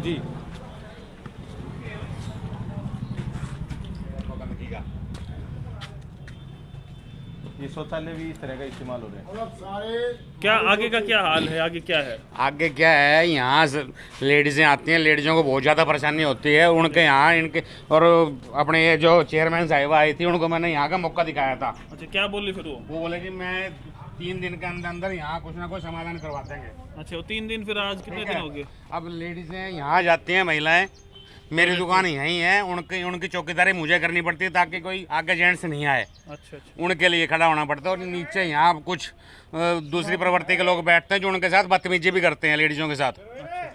जी। ये शौचालय भी इस तरह का इस्तेमाल हो रहा है। क्या आगे का क्या हाल है, आगे क्या है? आगे क्या है, यहाँ से लेडीज़ें आती हैं, लेडीज़ों को बहुत ज़्यादा परेशानी होती है। उनके यहाँ इनके और अपने ये जो चेयरमैन साहिबा आई थी, उनको मैंने यहाँ का मौका दिखाया था। अच्छा, क्या बोली फिर वो बोले कि मैं 3 दिन के अंदर अंदर यहाँ कुछ ना कुछ समाधान करवा देंगे। अच्छा, वो 3 दिन, फिर आज कितने दिन हो गए? अब लेडीज़ें यहाँ जाती हैं, महिलाएं, मेरी दुकान यहीं है, उनकी चौकीदारी मुझे करनी पड़ती है ताकि कोई आगे जेंट्स नहीं आए। अच्छा अच्छा। उनके लिए खड़ा होना पड़ता है। और नीचे यहाँ कुछ दूसरी प्रवृत्ति के लोग बैठते हैं जो उनके साथ बदतमीजी भी करते हैं लेडीज़ों के साथ।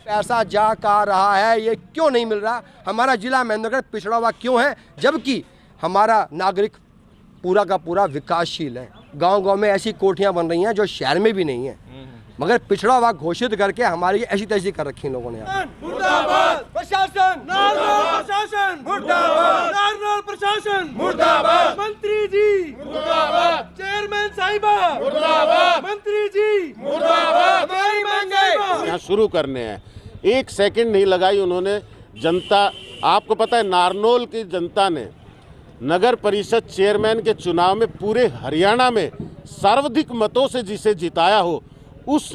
ऐसा जा का रहा है, ये क्यों नहीं मिल रहा? हमारा जिला महेंद्रगढ़ पिछड़ा हुआ क्यों है, जबकि हमारा नागरिक पूरा का पूरा विकासशील है। गांव-गांव में ऐसी कोठियां बन रही हैं जो शहर में भी नहीं है, मगर पिछड़ा हुआ घोषित करके हमारी ऐसी तैसी कर रखी इन लोगों ने। मुर्दाबाद प्रशासन, नारनौल प्रशासन मुर्दाबाद, नारनौल प्रशासन मुर्दाबाद, मंत्री जी मुर्दाबाद, चेयरमैन साहिबा मुर्दाबाद, मंत्री जी मुर्दाबाद, हमारी मांगे यहाँ शुरू करने हैं। 1 सेकंड नहीं लगाई उन्होंने। जनता, आपको पता है नारनौल की जनता ने नगर परिषद चेयरमैन के चुनाव में पूरे हरियाणा में सर्वाधिक मतों से जिसे जिताया हो, उस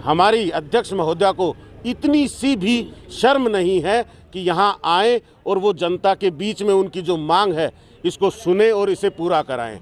हमारी अध्यक्ष महोदया को इतनी सी भी शर्म नहीं है कि यहाँ आए और वो जनता के बीच में उनकी जो मांग है इसको सुने और इसे पूरा कराएं।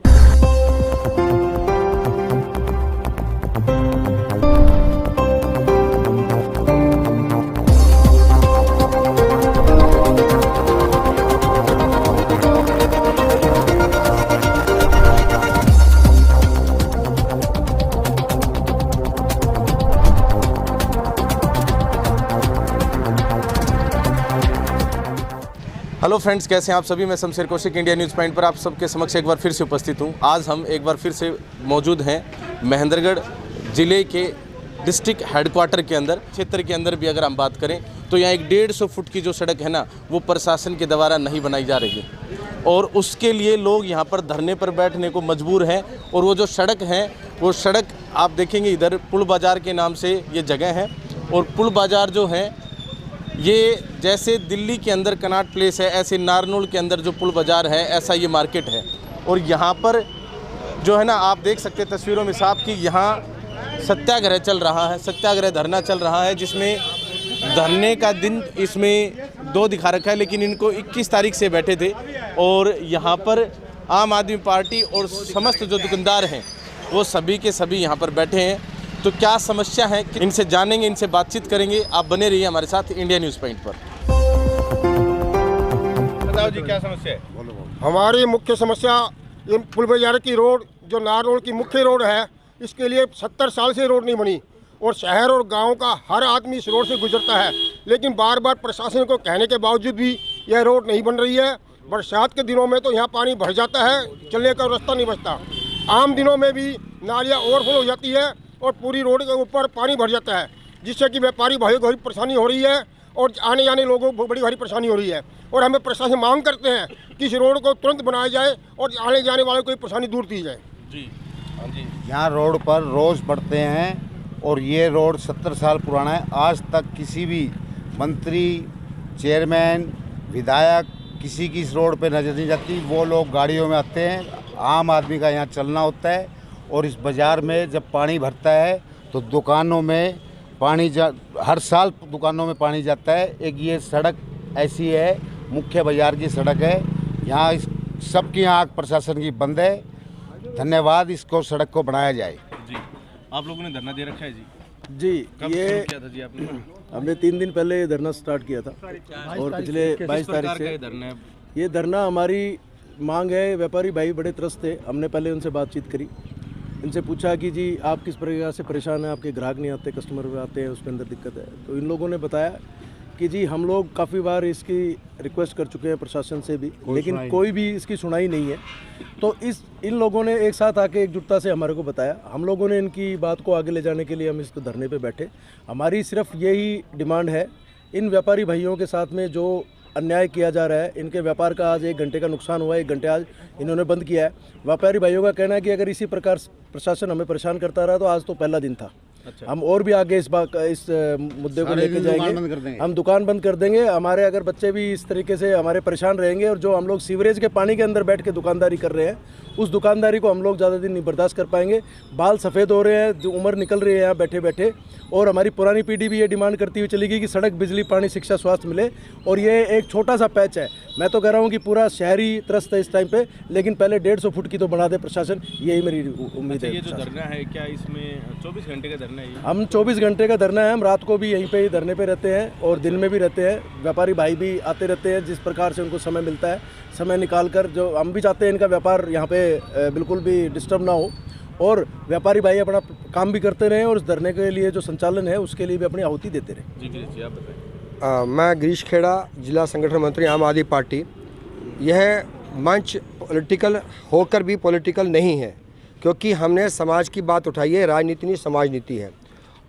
हेलो फ्रेंड्स, कैसे हैं आप सभी? मैं Shamsher Kaushik, India news point पर आप सबके समक्ष एक बार फिर से उपस्थित हूं। आज हम एक बार फिर से मौजूद हैं महेंद्रगढ़ ज़िले के डिस्ट्रिक्ट हेडक्वार्टर के अंदर। क्षेत्र के अंदर भी अगर हम बात करें तो यहाँ एक 150 फुट की जो सड़क है ना, वो प्रशासन के द्वारा नहीं बनाई जा रही है और उसके लिए लोग यहाँ पर धरने पर बैठने को मजबूर हैं। और वो जो सड़क है, वो सड़क आप देखेंगे इधर पुल बाज़ार के नाम से ये जगह है। और पुल बाज़ार जो है, ये जैसे दिल्ली के अंदर कनॉट प्लेस है, ऐसे नारनौल के अंदर जो पुल बाज़ार है, ऐसा ये मार्केट है। और यहाँ पर जो है ना, आप देख सकते हैं तस्वीरों में साफ कि यहाँ सत्याग्रह चल रहा है, सत्याग्रह धरना चल रहा है, जिसमें धरने का दिन इसमें 2 दिखा रखा है, लेकिन इनको 21 तारीख से बैठे थे। और यहाँ पर आम आदमी पार्टी और समस्त जो दुकानदार हैं वो सभी के सभी यहाँ पर बैठे हैं। तो क्या समस्या है, इनसे जानेंगे, इनसे बातचीत करेंगे। आप बने रहिए हमारे साथ इंडिया न्यूज़ पॉइंट पर। बताओ जी, क्या समस्या है? हमारी मुख्य समस्या ये पुल बाजार की रोड, जो नारनौल की मुख्य रोड है, इसके लिए 70 साल से रोड नहीं बनी और शहर और गांव का हर आदमी इस रोड से गुजरता है, लेकिन बार बार प्रशासन को कहने के बावजूद भी यह रोड नहीं बन रही है। बरसात के दिनों में तो यहाँ पानी भर जाता है, चलने का रास्ता नहीं बचता। आम दिनों में भी नालियाँ ओवरफ्लो हो जाती है और पूरी रोड के ऊपर पानी भर जाता है, जिससे कि व्यापारी भाइयों को बड़ी परेशानी हो रही है और आने जाने लोगों को बड़ी भारी परेशानी हो रही है। और हमें प्रशासन मांग करते हैं कि इस रोड को तुरंत बनाया जाए और आने जाने वालों को परेशानी दूर की जाए। जी हाँ जी। यहाँ रोड पर रोज़ पड़ते हैं और ये रोड 70 साल पुराना है। आज तक किसी भी मंत्री, चेयरमैन, विधायक किसी की इस रोड पे नज़र नहीं जाती। वो लोग गाड़ियों में आते हैं, आम आदमी का यहाँ चलना होता है। और इस बाज़ार में जब पानी भरता है तो दुकानों में पानी हर साल दुकानों में पानी जाता है। एक ये सड़क ऐसी है, मुख्य बाज़ार की सड़क है, यहाँ इस सबकी आँख प्रशासन की बंद है। धन्यवाद, इसको सड़क को बनाया जाए। जी, आप लोगों ने धरना दे रखा है जी? जी, कब ये शुरू किया था जी आपने? हमने 3 दिन पहले ये धरना स्टार्ट किया था और पिछले 22 तारीख से धरना है। ये धरना हमारी मांग है। व्यापारी भाई बड़े त्रस्त थे, हमने पहले उनसे बातचीत करी, इनसे पूछा कि जी आप किस प्रकार से परेशान हैं, आपके ग्राहक नहीं आते, कस्टमर आते हैं, उसके अंदर दिक्कत है। तो इन लोगों ने बताया कि जी हम लोग काफ़ी बार इसकी रिक्वेस्ट कर चुके हैं प्रशासन से भी, लेकिन कोई भी इसकी सुनाई नहीं है। तो इन लोगों ने एक साथ आके एकजुटता से हमारे को बताया। हम लोगों ने इनकी बात को आगे ले जाने के लिए हम इसको धरने पे बैठे। हमारी सिर्फ यही डिमांड है, इन व्यापारी भाइयों के साथ में जो अन्याय किया जा रहा है, इनके व्यापार का आज 1 घंटे का नुकसान हुआ है, 1 घंटे आज इन्होंने बंद किया है। व्यापारी भाइयों का कहना है कि अगर इसी प्रकार प्रशासन हमें परेशान करता रहा तो आज तो पहला दिन था। हम और भी आगे इस मुद्दे को लेकर जाएंगे। हम दुकान बंद कर देंगे। हमारे अगर बच्चे भी इस तरीके से हमारे परेशान रहेंगे और जो हम लोग सीवरेज के पानी के अंदर बैठ के दुकानदारी कर रहे हैं, उस दुकानदारी को हम लोग ज़्यादा दिन नहीं बर्दाश्त कर पाएंगे। बाल सफ़ेद हो रहे हैं, जो उम्र निकल रही है यहाँ बैठे बैठे, और हमारी पुरानी पीढ़ी भी ये डिमांड करती हुई चलेगी कि सड़क, बिजली, पानी, शिक्षा, स्वास्थ्य मिले। और ये एक छोटा सा पैच है। मैं तो कह रहा हूँ कि पूरा शहरी त्रस्त है इस टाइम पे, लेकिन पहले 150 फुट की तो बढ़ा दे प्रशासन, यही मेरी उम्मीद है। ये जो धरना है, क्या इसमें 24 घंटे का धरना है? हम 24 घंटे का धरना है। हम रात को भी यहीं पे ही धरने पे रहते हैं और दिन में भी रहते हैं। व्यापारी भाई भी आते रहते हैं, जिस प्रकार से उनको समय मिलता है, समय निकाल कर। जो हम भी चाहते हैं इनका व्यापार यहाँ पे बिल्कुल भी डिस्टर्ब ना हो, और व्यापारी भाई अपना काम भी करते रहें, और इस धरने के लिए जो संचालन है उसके लिए भी अपनी आहुति देते रहें। जी गिरीश जी, आप बताएं। मैं गिरीश खेड़ा, जिला संगठन मंत्री, आम आदमी पार्टी। यह मंच पॉलिटिकल होकर भी पॉलिटिकल नहीं है, क्योंकि हमने समाज की बात उठाई है। राजनीति नहीं, समाज नीति है।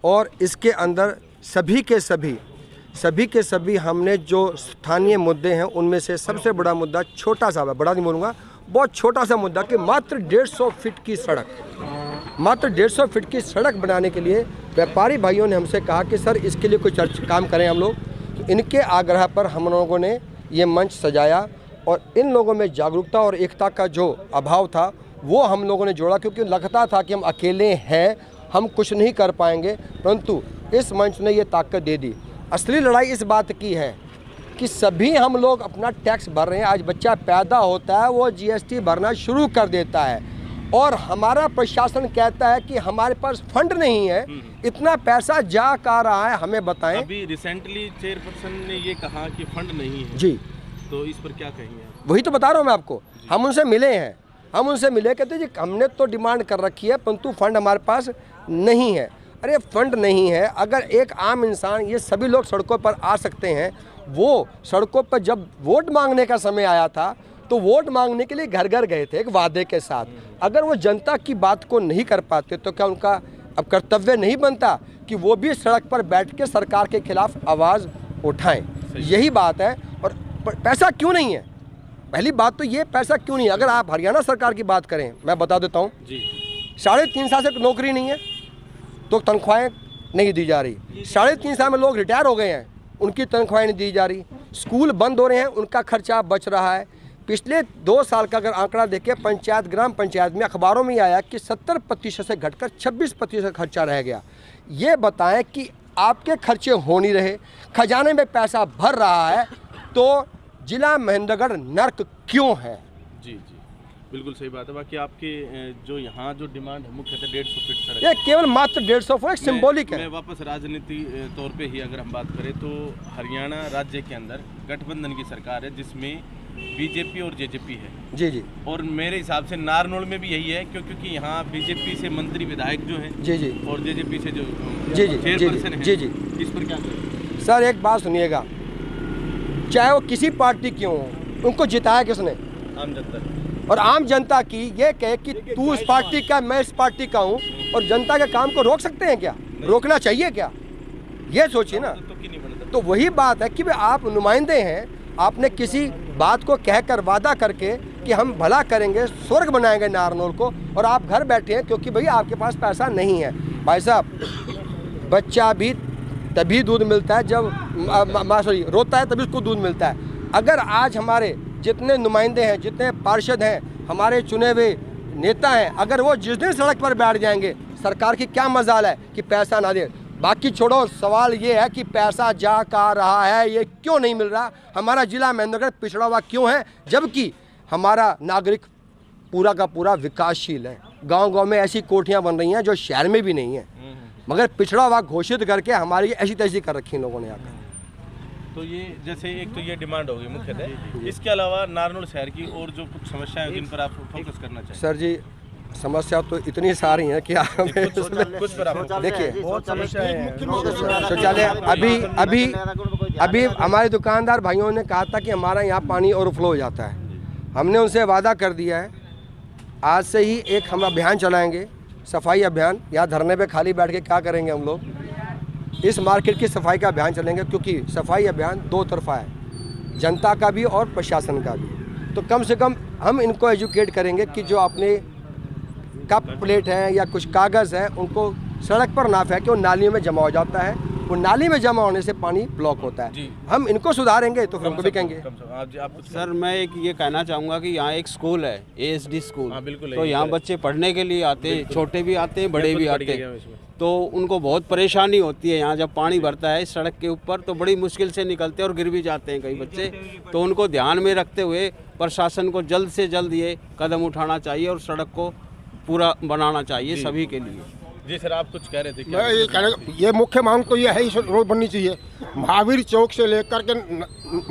और इसके अंदर सभी के सभी हमने जो स्थानीय मुद्दे हैं, उनमें से सबसे बड़ा मुद्दा छोटा सा है, बड़ा नहीं बोलूँगा, बहुत छोटा सा मुद्दा कि मात्र 150 फीट की सड़क, मात्र 150 फीट की सड़क बनाने के लिए व्यापारी भाइयों ने हमसे कहा कि सर इसके लिए कोई काम करें हम लोग। तो इनके आग्रह पर हम लोगों ने ये मंच सजाया, और इन लोगों में जागरूकता और एकता का जो अभाव था वो हम लोगों ने जोड़ा, क्योंकि लगता था कि हम अकेले हैं, हम कुछ नहीं कर पाएंगे। परंतु इस मंच ने ये ताकत दे दी। असली लड़ाई इस बात की है कि सभी हम लोग अपना टैक्स भर रहे हैं। आज बच्चा पैदा होता है, वो GST भरना शुरू कर देता है, और हमारा प्रशासन कहता है कि हमारे पास फंड नहीं है। इतना पैसा जा कहाँ रहा है, हमें बताएं। अभी रिसेंटली चेयरपर्सन ने ये कहा कि फंड नहीं है। जी, तो इस पर क्या कहेंगे? वही तो बता रहा हूँ मैं आपको। हम उनसे मिले हैं, कहते जी हमने तो डिमांड कर रखी है, परंतु फंड हमारे पास नहीं है। अरे फंड नहीं है, अगर एक आम इंसान, ये सभी लोग सड़कों पर आ सकते हैं। वो सड़कों पर जब वोट मांगने का समय आया था, तो वोट मांगने के लिए घर घर गए थे एक वादे के साथ। अगर वो जनता की बात को नहीं कर पाते, तो क्या उनका अब कर्तव्य नहीं बनता कि वो भी सड़क पर बैठ के सरकार के खिलाफ आवाज़ उठाएं? यही बात है। और पैसा क्यों नहीं है, पहली बात तो ये, पैसा क्यों नहीं है। अगर आप हरियाणा सरकार की बात करें, मैं बता देता हूँ, 3.5 साल से नौकरी नहीं है, तो तनख्वाहें नहीं दी जा रही। 3.5 साल में लोग रिटायर हो गए हैं, उनकी तनख्वाहें नहीं दी जा रही। स्कूल बंद हो रहे हैं, उनका खर्चा बच रहा है। पिछले 2 साल का अगर आंकड़ा देखें, पंचायत, ग्राम पंचायत में अखबारों में आया कि 70% से घटकर 26% खर्चा रह गया। ये बताएं कि आपके खर्चे हो नहीं रहे, खजाने में पैसा भर रहा है, तो जिला महेंद्रगढ़ नर्क क्यों है? जी जी, बिल्कुल सही बात है। बाकी आपके जो यहाँ जो डिमांड है मुख्यतः 150 फीट सड़क, ये केवल मात्र 150 फुट सिंबॉलिक है। मैं वापस राजनीति तौर पे ही अगर हम बात करें, तो हरियाणा राज्य के अंदर गठबंधन की सरकार है, जिसमें बीजेपी और जेजेपी है। जी जी। और मेरे हिसाब से नारनौल में भी यही है, क्योंकि यहाँ बीजेपी से मंत्री विधायक जो हैं, जी जी, और जेजेपी से जो चेयरपर्सन है। जी जी, इस पर क्या करें? सर एक बात सुनिएगा, चाहे वो किसी पार्टी की हो, उनको जिताया किसने? आम जनता। और आम जनता की ये कहे कि तू इस पार्टी का, मैं इस पार्टी का हूँ, और जनता के काम को रोक सकते हैं क्या? रोकना चाहिए क्या? ये सोचिए ना। तो वही बात है कि आप नुमाइंदे हैं, आपने किसी बात को कहकर वादा करके कि हम भला करेंगे, स्वर्ग बनाएंगे नारनौल को, और आप घर बैठे हैं क्योंकि भाई आपके पास पैसा नहीं है। भाई साहब, बच्चा भी तभी दूध मिलता है जब रोता है, तभी उसको दूध मिलता है। अगर आज हमारे जितने नुमाइंदे हैं, जितने पार्षद हैं, हमारे चुने हुए नेता हैं, अगर वो जिस दिन सड़क पर बैठ जाएंगे, सरकार की क्या मजाल है कि पैसा ना दे। बाकी छोड़ो, सवाल ये है कि पैसा जा कहाँ रहा है, ये क्यों नहीं मिल रहा। हमारा जिला महेंद्रगढ़ पिछड़ा हुआ क्यों है, जबकि हमारा नागरिक पूरा का पूरा विकासशील है। गांव-गांव में ऐसी कोठियां बन रही हैं जो शहर में भी नहीं है, मगर पिछड़ा हुआ घोषित करके हमारी ऐसी तैसी कर रखी इन लोगों ने आकर। तो ये जैसे एक तो ये डिमांड होगी मुख्यतः, इसके अलावा नारनौल शहर की और जो कुछ समस्याएं हैं जिन पर आप फोकस करना चाहिए? सर जी, समस्या तो इतनी सारी हैं कि कुछ पर आप देखिए, शौचालय अभी हमारे दुकानदार भाइयों ने कहा था कि हमारा यहाँ पानी ओवरफ्लो हो जाता है। हमने उनसे वादा कर दिया है, आज से ही एक हम अभियान चलाएंगे, सफाई अभियान। यहाँ धरने पे खाली बैठ के क्या करेंगे हम लोग, इस मार्केट की सफाई का अभियान चलेंगे, क्योंकि सफाई अभियान 2 तरफा है, जनता का भी और प्रशासन का भी। तो कम से कम हम इनको एजुकेट करेंगे कि जो अपने कप प्लेट हैं या कुछ कागज़ हैं, उनको सड़क पर ना फेंके, वो नालियों में जमा हो जाता है, वो नाली में जमा होने से पानी ब्लॉक होता है। हम इनको सुधारेंगे तो फिर हमको भी कहेंगे। सर मैं एक ये कहना चाहूँगा कि यहाँ एक स्कूल है, ASD स्कूल, बिल्कुल तो यहाँ बच्चे पढ़ने के लिए आते हैं, छोटे भी आते हैं बड़े भी आते हैं, तो उनको बहुत परेशानी होती है। यहाँ जब पानी भरता है सड़क के ऊपर तो बड़ी मुश्किल से निकलते हैं और गिर भी जाते हैं कई बच्चे, तो उनको ध्यान में रखते हुए प्रशासन को जल्द से जल्द ये कदम उठाना चाहिए और सड़क को पूरा बनाना चाहिए सभी के लिए। जी सर, आप कुछ कह रहे थे? मैं ये कहना, ये मुख्य मांग तो ये है, इस रोड बननी चाहिए। महावीर चौक से लेकर के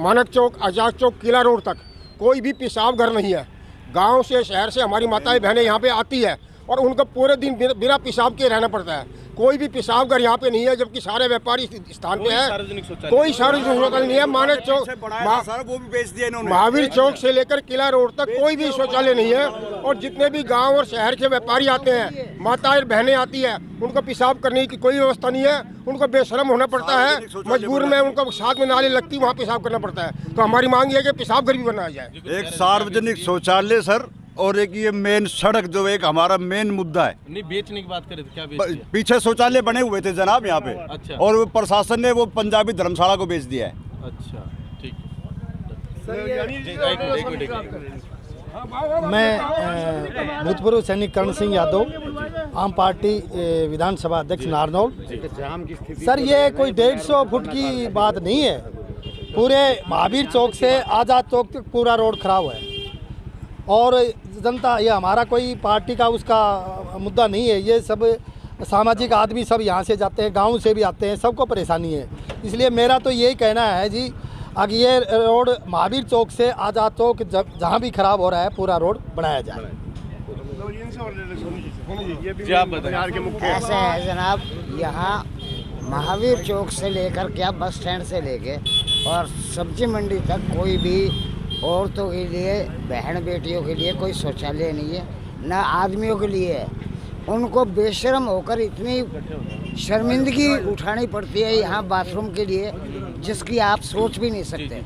मानक चौक, आजाद चौक, किला रोड तक कोई भी पेशाब घर नहीं है। गांव से शहर से हमारी माताएं बहनें यहाँ पे आती है और उनको पूरे दिन बिना पेशाब के रहना पड़ता है। कोई भी पेशाब घर यहाँ पे नहीं है, जबकि सारे व्यापारी स्थान पे है। कोई सार्वजनिक शौचालय नहीं है। मानक चौक, वो भी बेच दिया इन्होंने। महावीर चौक से लेकर किला रोड तक कोई भी शौचालय नहीं है। और जितने भी गांव और शहर के व्यापारी आते हैं, माताएं बहनें आती है, उनको पेशाब करने की कोई व्यवस्था नहीं है। उनको बेशरम होना पड़ता है, मजबूर में उनको साथ में नाली लगती वहाँ पेशाब करना पड़ता है। तो हमारी मांग है कि पेशाब घर भी बनाया जाए। एक सार्वजनिक शौचालय सर, और एक ये मेन सड़क जो एक हमारा मेन मुद्दा है। नहीं, बेचने की बात करें तो क्या बेच दिया? पीछे शौचालय बने हुए थे जनाब यहाँ पे। अच्छा। और वो प्रशासन ने वो पंजाबी धर्मशाला को बेच दिया है। अच्छा, ठीक। मैं भूतपूर्व सैनिक कर्ण सिंह यादव, आम पार्टी विधानसभा अध्यक्ष नारनौल। सर ये कोई 150 फुट की बात नहीं है। पूरे महावीर चौक से आज़ाद चौक तक पूरा रोड खराब है और जनता, ये हमारा कोई पार्टी का उसका मुद्दा नहीं है। ये सब सामाजिक आदमी सब यहाँ से जाते हैं, गांव से भी आते हैं, सबको परेशानी है। इसलिए मेरा तो यही कहना है जी, अगर ये रोड महावीर चौक से आज़ाद चौक जहाँ भी खराब हो रहा है पूरा रोड बनाया जाए। ऐसा है जनाब, यहाँ महावीर चौक से लेकर क्या बस स्टैंड से लेके और सब्जी मंडी तक कोई भी औरतों के लिए, बहन बेटियों के लिए कोई शौचालय नहीं है, न आदमियों के लिए है। उनको बेशर्म होकर इतनी शर्मिंदगी उठानी पड़ती है यहाँ बाथरूम के लिए, जिसकी आप सोच भी नहीं सकते।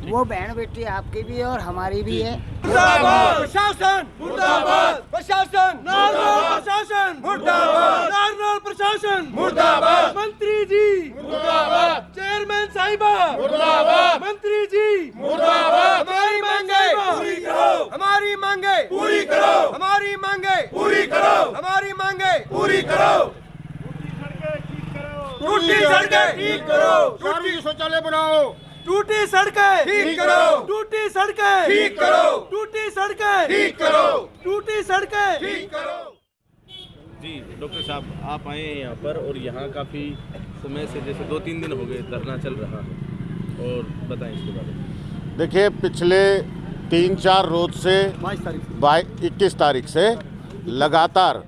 वो बहन बेटी आपकी भी है और हमारी भी है। प्रशासन मुर्दाबाद, प्रशासन नारनौल, प्रशासन मुर्दाबाद, नारनौल प्रशासन मुर्दाबाद, मंत्री जी मुर्दाबाद, चेयरमैन साहिबा मुर्दाबाद, मंत्री जी मुर्दाबाद। हमारी मांगे पूरी करो, हमारी मांगे पूरी करो, हमारी मांगे पूरी करो, हमारी मांगे पूरी करो। टूटी सड़कें ठीक करो, टूटी शौचालय बनाओ, टूटी सड़कें ठीक करो, टूटी सड़कें ठीक करो, टूटी सड़कें ठीक करो, टूटी सड़कें ठीक करो। जी डॉक्टर साहब, आप आए हैं यहाँ पर और यहाँ काफ़ी समय से, जैसे 2-3 दिन हो गए धरना चल रहा है, और बताएं इसके बारे में। देखिए, पिछले 3-4 रोज से 21 तारीख से लगातार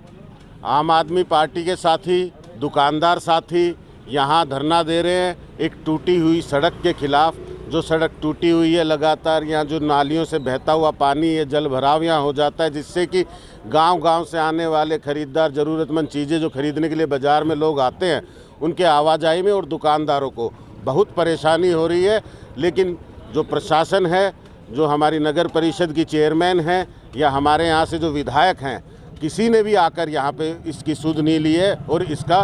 आम आदमी पार्टी के साथी, दुकानदार साथी यहाँ धरना दे रहे हैं एक टूटी हुई सड़क के खिलाफ। जो सड़क टूटी हुई है, लगातार यहाँ जो नालियों से बहता हुआ पानी, ये जल भराव यहाँ हो जाता है, जिससे कि गांव-गांव से आने वाले खरीदार, ज़रूरतमंद चीज़ें जो खरीदने के लिए बाज़ार में लोग आते हैं, उनके आवाजाही में और दुकानदारों को बहुत परेशानी हो रही है। लेकिन जो प्रशासन है, जो हमारी नगर परिषद की चेयरमैन हैं या हमारे यहाँ से जो विधायक हैं, किसी ने भी आकर यहाँ पे इसकी सुध नहीं ली है और इसका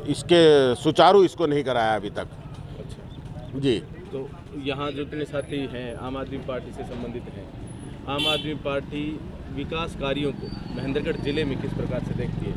इसके सुचारू इसको नहीं कराया अभी तक। अच्छा जी। तो यहाँ जो इतने साथी हैं आम आदमी पार्टी से संबंधित हैं, आम आदमी पार्टी विकास कार्यों को महेंद्रगढ़ जिले में किस प्रकार से देखती है?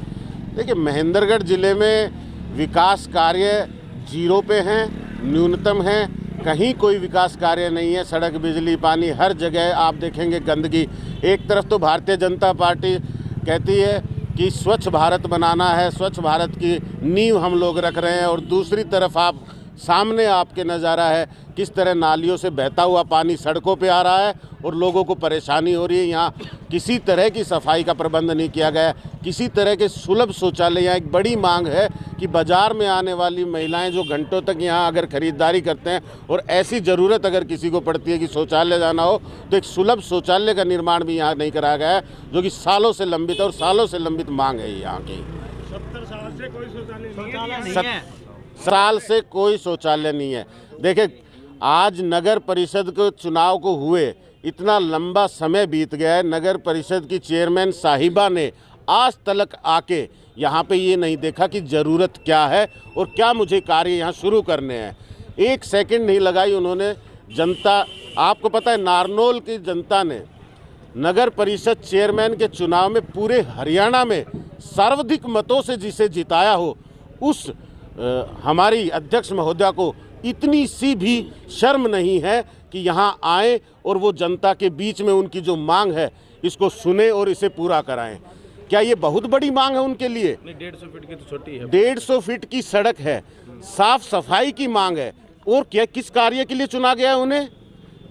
देखिए, महेंद्रगढ़ जिले में विकास कार्य जीरो पे हैं, न्यूनतम हैं। कहीं कोई विकास कार्य नहीं है। सड़क, बिजली, पानी, हर जगह आप देखेंगे गंदगी। एक तरफ तो भारतीय जनता पार्टी कहती है कि स्वच्छ भारत बनाना है, स्वच्छ भारत की नींव हम लोग रख रहे हैं, और दूसरी तरफ आप सामने आपके नज़ारा है किस तरह नालियों से बहता हुआ पानी सड़कों पे आ रहा है और लोगों को परेशानी हो रही है। यहाँ किसी तरह की सफाई का प्रबंध नहीं किया गया, किसी तरह के सुलभ शौचालय। यहाँ एक बड़ी मांग है कि बाज़ार में आने वाली महिलाएं जो घंटों तक यहाँ अगर ख़रीदारी करते हैं और ऐसी ज़रूरत अगर किसी को पड़ती है कि शौचालय जाना हो, तो एक सुलभ शौचालय का निर्माण भी यहाँ नहीं कराया गया है, जो कि सालों से लंबित और सालों से लंबित मांग है यहाँ की। 70 साल से कोई शौचालय नहीं है। साल से कोई शौचालय नहीं है। देखिए, आज नगर परिषद के चुनाव को हुए इतना लंबा समय बीत गया है। नगर परिषद की चेयरमैन साहिबा ने आज तक आके यहाँ पे ये नहीं देखा कि ज़रूरत क्या है और क्या मुझे कार्य यहाँ शुरू करने हैं। एक सेकंड नहीं लगाई उन्होंने। जनता, आपको पता है नारनौल की जनता ने नगर परिषद चेयरमैन के चुनाव में पूरे हरियाणा में सर्वाधिक मतों से जिसे जिताया हो, उस हमारी अध्यक्ष महोदया को इतनी सी भी शर्म नहीं है कि यहाँ आए और वो जनता के बीच में उनकी जो मांग है इसको सुने और इसे पूरा कराएं। क्या ये बहुत बड़ी मांग है उनके लिए? नहीं, 150 फीट की तो छोटी है। 150 फीट की सड़क है, साफ सफाई की मांग है। और क्या किस कार्य के लिए चुना गया है उन्हें?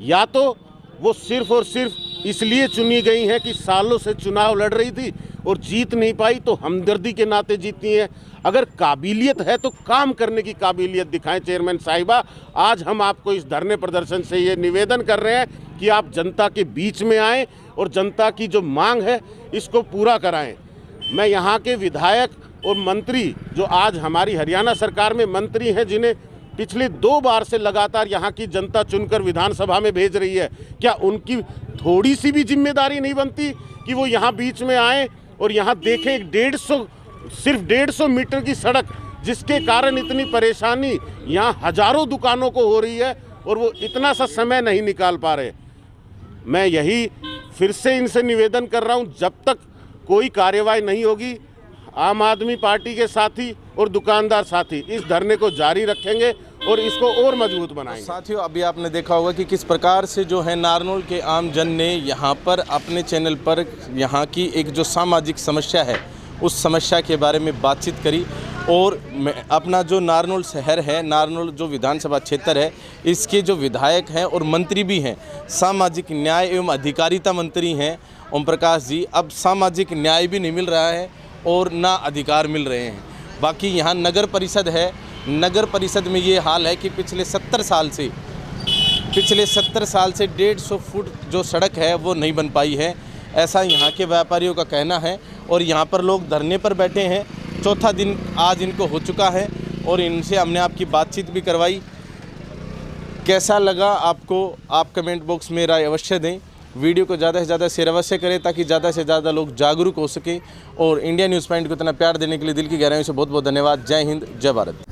या तो वो सिर्फ और सिर्फ इसलिए चुनी गई हैं कि सालों से चुनाव लड़ रही थी और जीत नहीं पाई तो हमदर्दी के नाते जीती हैं। अगर काबिलियत है तो काम करने की काबिलियत दिखाएं चेयरमैन साहिबा। आज हम आपको इस धरने प्रदर्शन से ये निवेदन कर रहे हैं कि आप जनता के बीच में आएँ और जनता की जो मांग है इसको पूरा कराएं। मैं यहाँ के विधायक और मंत्री जो आज हमारी हरियाणा सरकार में मंत्री हैं, जिन्हें पिछले 2 बार से लगातार यहाँ की जनता चुनकर विधानसभा में भेज रही है, क्या उनकी थोड़ी सी भी जिम्मेदारी नहीं बनती कि वो यहाँ बीच में आए और यहाँ देखें? 150 मीटर की सड़क जिसके कारण इतनी परेशानी यहाँ हजारों दुकानों को हो रही है और वो इतना सा समय नहीं निकाल पा रहे। मैं यही फिर से इनसे निवेदन कर रहा हूँ, जब तक कोई कार्यवाही नहीं होगी, आम आदमी पार्टी के साथी और दुकानदार साथी इस धरने को जारी रखेंगे और इसको और मजबूत बनाएंगे। साथियों, अभी आपने देखा होगा कि किस प्रकार से जो है नारनौल के आम जन ने यहाँ पर अपने चैनल पर यहाँ की एक जो सामाजिक समस्या है उस समस्या के बारे में बातचीत करी। और अपना जो नारनौल शहर है, नारनौल जो विधानसभा क्षेत्र है, इसके जो विधायक हैं और मंत्री भी हैं, सामाजिक न्याय एवं अधिकारिता मंत्री हैं ओम प्रकाश जी, अब सामाजिक न्याय भी नहीं मिल रहा है और ना अधिकार मिल रहे हैं। बाकी यहाँ नगर परिषद है, नगर परिषद में ये हाल है कि पिछले 70 साल से 150 फुट जो सड़क है वो नहीं बन पाई है, ऐसा यहाँ के व्यापारियों का कहना है। और यहाँ पर लोग धरने पर बैठे हैं, चौथा दिन आज इनको हो चुका है और इनसे हमने आपकी बातचीत भी करवाई। कैसा लगा आपको, आप कमेंट बॉक्स में राय अवश्य दें। वीडियो को ज़्यादा से ज़्यादा शेयर अवश्य करें ताकि ज़्यादा से ज़्यादा लोग जागरूक हो सकें। और इंडिया न्यूज़ पॉइंट को इतना प्यार देने के लिए दिल की गहराइयों से बहुत बहुत धन्यवाद। जय हिंद, जय भारत।